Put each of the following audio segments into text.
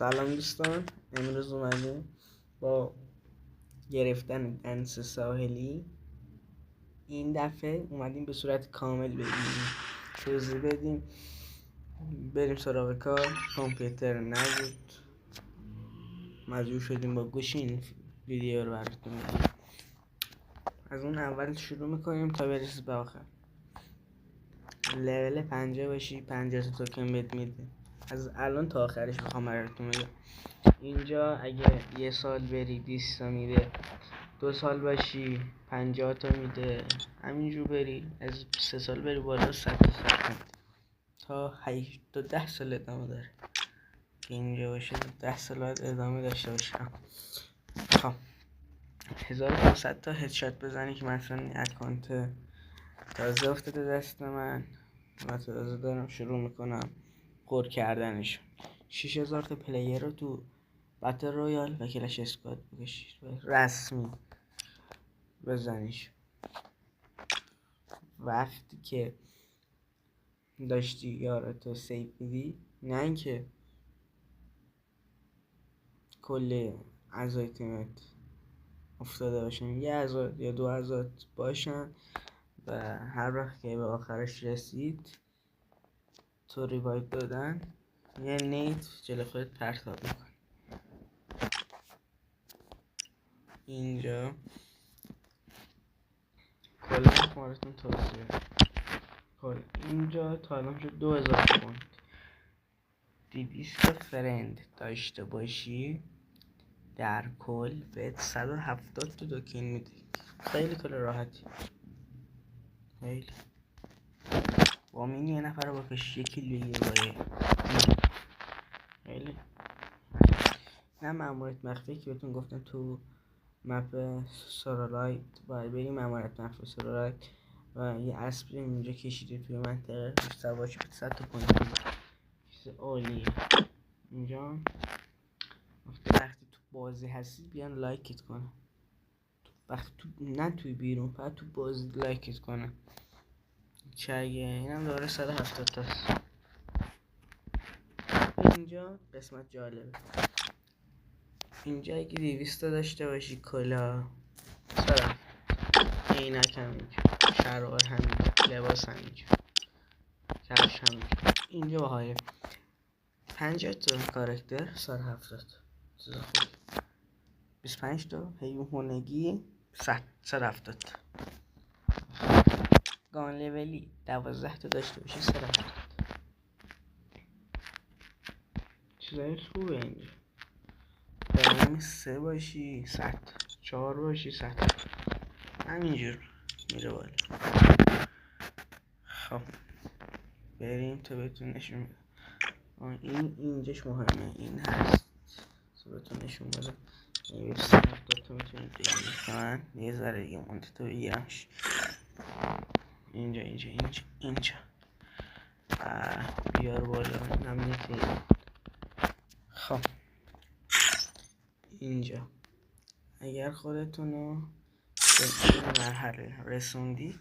سلام دوستان، امروز اومدیم با گرفتن دنس ساحلی. این دفعه اومدیم به صورت کامل بگیریم، توضیح بدیم، بریم سراغ کار. کامپیوتر نبود، مجبور شدیم با گوشی این ویدیو رو براتون بگیریم. از اون اول شروع میکنیم تا برسیم به آخر. لول 50 باشی 50 توکن بهت میده. از الان تا آخرش میخوام براتون بگم. اینجا اگه یه سال بری 20 تا میده، 2 سال باشی 50 تا میده، همینجور بری از 3 سال بری بالا 100 تا تا 8 تا 10 سال ادامه داره که اینجا باشه. 10 سال باید ادامه داشته باشم. خب 1500 تا هدشات بزنی که مثلا اکانت تازه افتاده دست من و تازه دارم شروع میکنم قور کردنش. 6000 تا پلیر رو تو باتل رویال و کلش اسکواد بکشید رسمی بزنیش. وقتی که داشتی یارتو سیف میدی، نه اینکه کل اعضای تیمت افتاده باشن، یه اعضا یا 2 اعضا باشن و هر وقت که به آخرش رسید تو ریوایو دادن یه نیت جلو خودت پرتاب میکن. اینجا کلا شمارتون توضیح اینجا تا الان شد 2000 پوند. 200 فرند داشته باشی در کل بهت 170 تا توکن میده. خیلی کار راحتی، خیلی با مینی یه نفر رو بکش 1 کیلو باره. خیلی نه ماموریت مخفی که بهتون گفتم تو مپ سورالایت باید بریم ماموریت مخفی سورالایت و یه اسب اینجا کشیده توی منطقه سوارش به 100 تا پوینت میده. چیز عالیه. اینجا وقتی تو بازی هستی بیان لایکت کنه، وقتی تو نه توی بیرون، فقط تو بازی لایکت کنه. چه اگه اینم داره 170 تاست. اینجا قسمت جالبه. اینجا اگه 200 تا داشته باشی کلا سرم، عینک همینجا، شلوار همینجا، لباس همینجا، کفش همینجا. اینجا باهای 50 تا کاراکتر 170 چیز خوبی. 25 تا حیوانگی 170 تا. گان لولی 12 تا داشته باشی 170. چیزای خوبه اینجا. برنامه 3 باشی 100، 4 باشی 100، همینجور میره بالا. خب بریم تا بهتون نشون میدم. این اینجاش مهمه، این هست تا بهتون نشون بدم. این 170 تا میتونید بگیرید که من یه ذره دیگه مونده تا بگیرمش. اینجا بیار بالا نمیتونید. خب اینجا اگر خودتونو به این مرحله رسوندید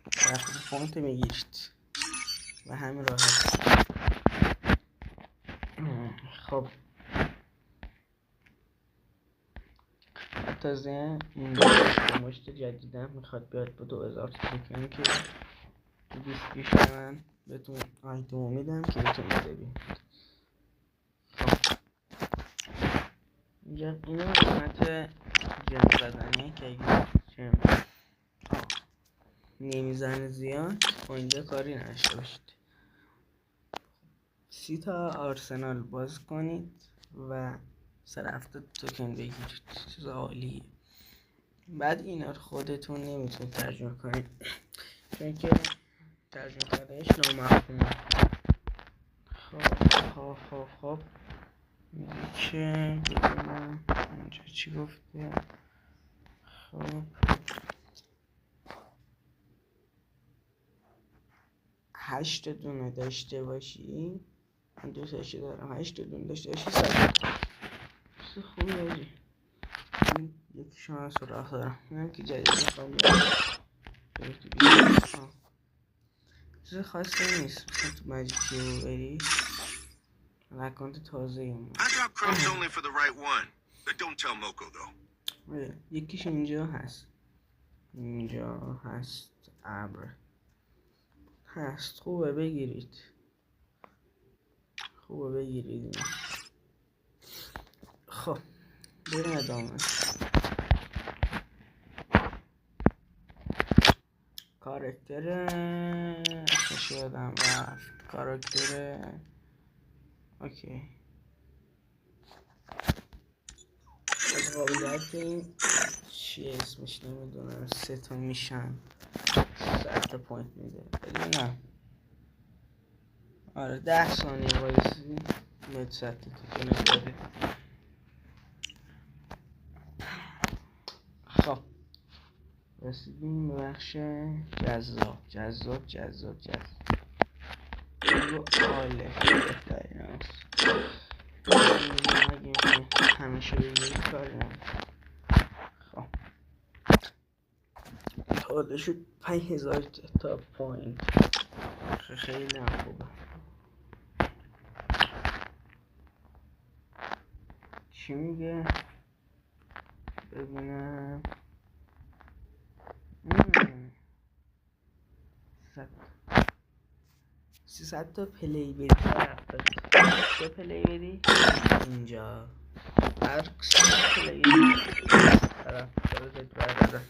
رفت فونت میگیرید و همین راحت. خب تازه اینجا مشت جدیدم میخواد بیاد با 2000 توکن که تو دیسکریپشن من بهتون آیتمو میدم که بهتون ببینید. اینجا اینو قسمت جن زدنیه که اگه نمیزنه زیاد با اینجا کاری نداشته باشید. 30 تا آرسنال باز کنید و 170 توکن بگیرید. چیز عالیه. بعد اینا رو خودتون نمیتونید ترجمه کنید چون که ترجمه کردنش نامفهومه. خب میگه که ببینم اینجا چی گفته. خب 8 دونه داشته باشی، من 2 تاشو دارم، 8 دونه داشته باشی 100. چیز خوبی هاجی. یکی شما سراخ دارم اینم که جدید میخوام چیز خاصی نیست. مثلا تو مجیکی رو بری اکانت تازه ایم. I drop crumbs only for the right one. But don't tell Moko though. یکیش اینجا هست. اینجا هست. ابر هست. خوبه بگیرید. خب بریم ادامه. کاراکتر اسمش یادم رفت. کاراکتر اوکی. از قابلیت این چی اسمش نمیدونم 3 تا میشن 100 تا پوینت میده ولی نه. آره 10 ثانیه وایسی میاد 100 تا نمیده. خب رسیدیم به بخش جذاب. بگو آله بهترین هست. همیشه بگیری کاری نمید. خب تاده شد 5000 تا پوینت. خیلی هم خوبه. چی میگه؟ ببینم 300 تا پلی بدی. 70 تا پلی بدی اینجا. هر 300 پلی طرف داره زد برده.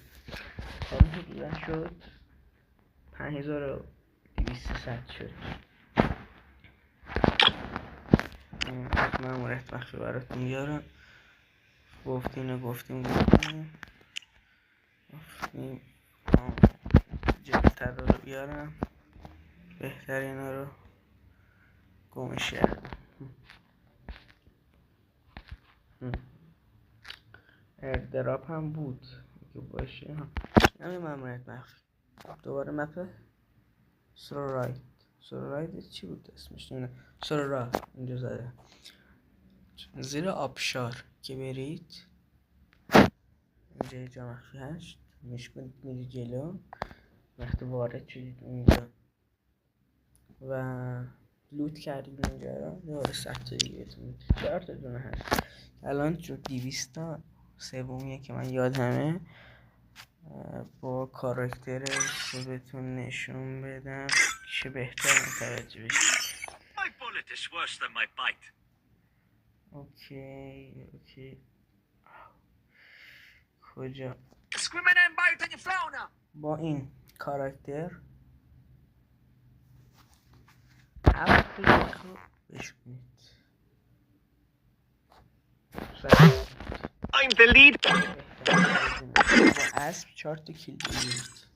همون حدودا شد 5200 شد. ماموریت مخفی براتون میارم. گفتیم جلوتر رو بیارم. بهترین رو گمش کردم. ایردراپ هم بود که باشه. همین ماموریت مخفی. دوباره مپ سورورایت چی بود اسمش نمیدونم. سورورا اینجا زده زیر آبشار که برید اینجا جا مخفی هست. میشکنید میری جلو. وقتی وارد شدید اونجا و لوت کردید اینجا رو دوباره 100 تا دیگه بهتون 4 تا دونه هست. الان جو 200 تا سومیه که من یادمه. با کاراکتر بهتون نشون بدم چه بهتر متوجه بشید. اوکی کجا با این کاراکتر 7 تا بشکنید. I'm the lead. با اسب 4 تا کیل بگیرید.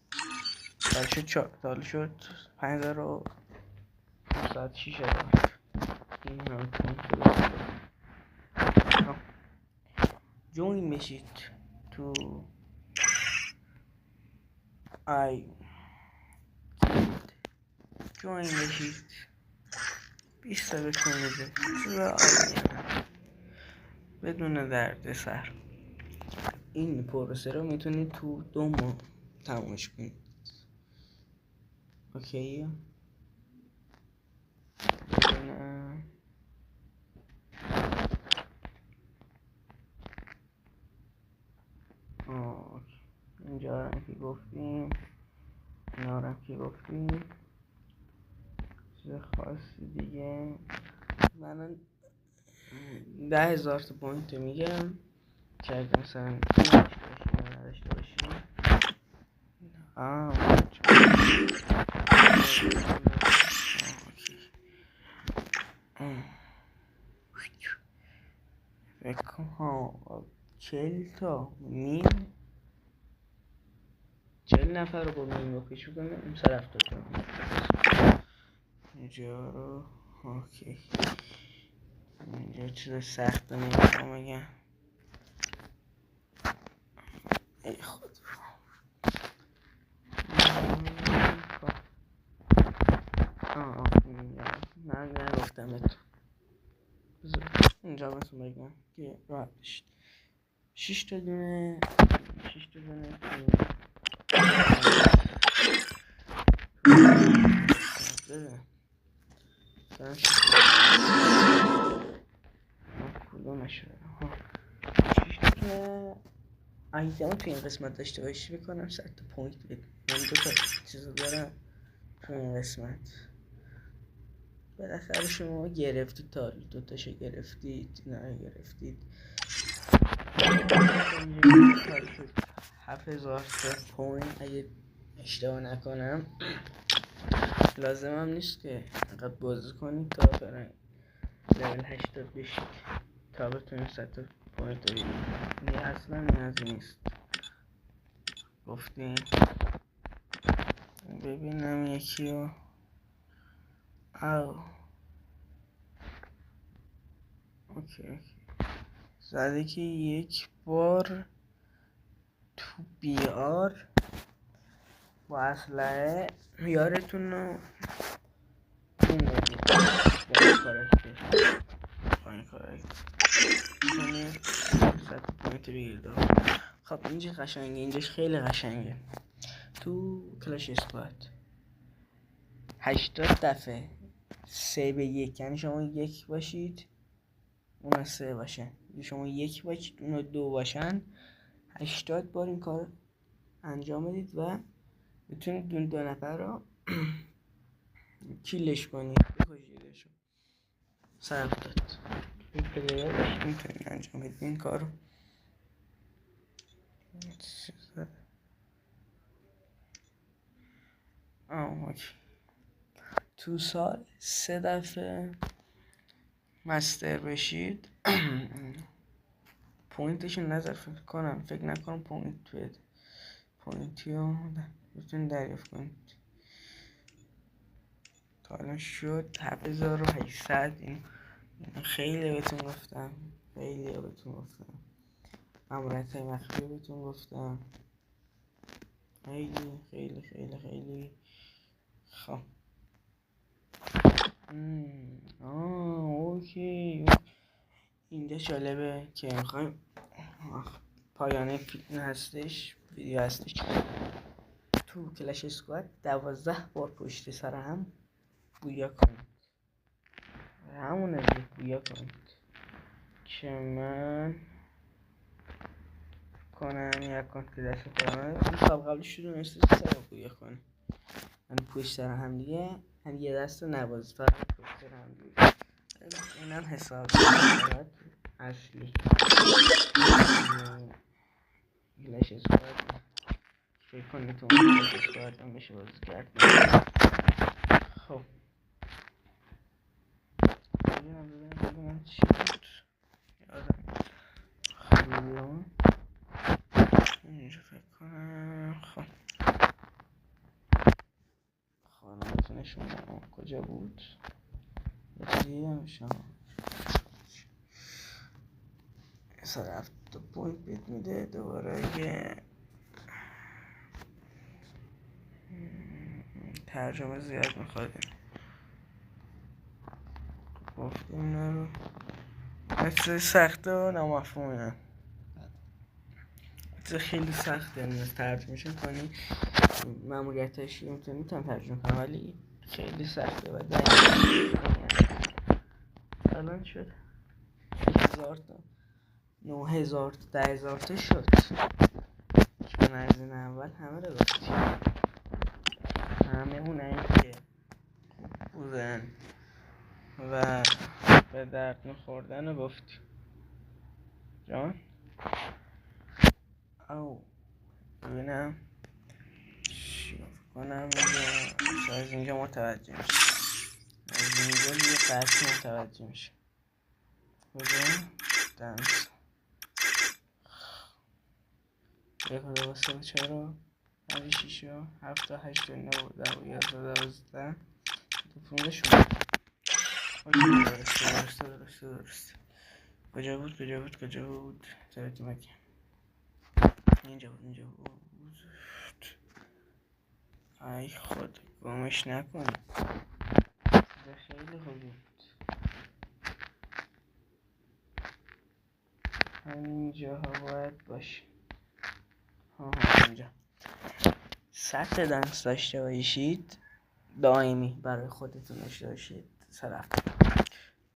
حالا شد 5506 این هم کنترل. جوین بشید تو جوین بشید 20 تا بکنید بدون درد سر. این پروسه رو میتونید تو 2 ماه تمومش کنید. اوکی اینجا هم که گفتیم اینا هم که گفتیم چیز خاصی دیگه. من 10,000 تا پوینت میگم که اگه مثلا نداشته باشیم فکر 40 نفر رو با مین بکشو کنم این سر 70 کنم اینجا رو. اوکی اینجا چیز سخت نمیخوام بگم. ای خود من نگفتم اتون اینجا بهتون بگم که راحت بشید. 6 تا دونه کدومش رو که ایتم تو این قسمت داشته باشی بکنم 100 تا پوینت بده. من 2 تا چیز دارم تو این قسمت. بالاخره شما گرفتید تا 2 تاشو گرفتید، نه گرفتید 7000 تا پوینت اگه اشتباه نکنم. لازم هم نیست که انقدر بازی کنید تا برن لول 80 بشید تا بتونید 100 تا پوینت رو بگیرید. این اصلا نیازی نیست. گفتیم ببینم یکی رو اوکی زده که یک بار تو بیار با اسلحه یارتون رو این بدید با این کاراکتر کنید 100 پوینت بگیرید. خب اینجا قشنگه، اینجاش خیلی قشنگه. تو کلاش اسکواد 80 دفعه 3 به 1، یعنی شما 1 باشید اونا 3 باشن، شما 1 باشید اونا 2 باشن. 80 بار این کار انجام بدید و میتونید 2 نفر رو کیلش کنید، بکشیدشون. 170 این پلیر باشید میتونید انجام بدید این کار رو. اوکی. تو سال 3 دفعه مستر بشید پوینتشون نظر فکر نکنم پوینت بده. پوینتی رو بتونید دریافت کنید. تا الان شد 7800. این خیلی بهتون گفتم، خیلی بهتون گفتم. امورت مخفی بهتون گفتم، خیلی خیلی خیلی خیلی. خب اوکی. اینجا جالبه که میخوایم پایانه فیلم هستش، ویدیو هستش. تو کلاش اسکواد 12 بار پشت سر هم بویا کنید. همون از بویا کنید که من کنم یه اکانت که دست کنم. این سال قبلی شروع نشده 3 بار بویا کنه. من پشت سر هم دیگه هم یه دست نباز فقط پشت سر هم دیگه. اینم حساب اصلی کلاش اسکواد. فکر کنید تو کلاش اسکواد هم بشه بازی کرد. خب ببینم چی بود یادم خیلون اینجا فکر کنم. خب خانمتون شما کجا بود؟ دیدم شما سر 7 پوینت بیت میده دوباره. یه ترجمه زیاد میخواد گفتیم نرو مثل سخته و نامفهومه. خیلی سخته نیست ترجمهشون کنی. ماموریتش میتونم ترجمه کنم ولی خیلی سخته و الان شد 1000 تا 9000 تا 10000 تا شد. چون از این اول همه رو گفتی، همه اونایی که خوب بودن و به درد میخوردن رو گفتی جان. او ببینم چی کنم اینجا. از اینجا متوجه میشه، از اینجا یه قطعی متوجه میشه. کجا؟ دنس 1 2 3 4 5 6 7 8 9 10 11 12 تو 15 شد. درسته. کجا بود ترکی مکی اینجا بود. ای خود گمش نکن. خیلی خوب بود. همینجا ها باید باشه. اینجا 100 دنس داشته باشید دائمی برای خودتون داشته باشید. سر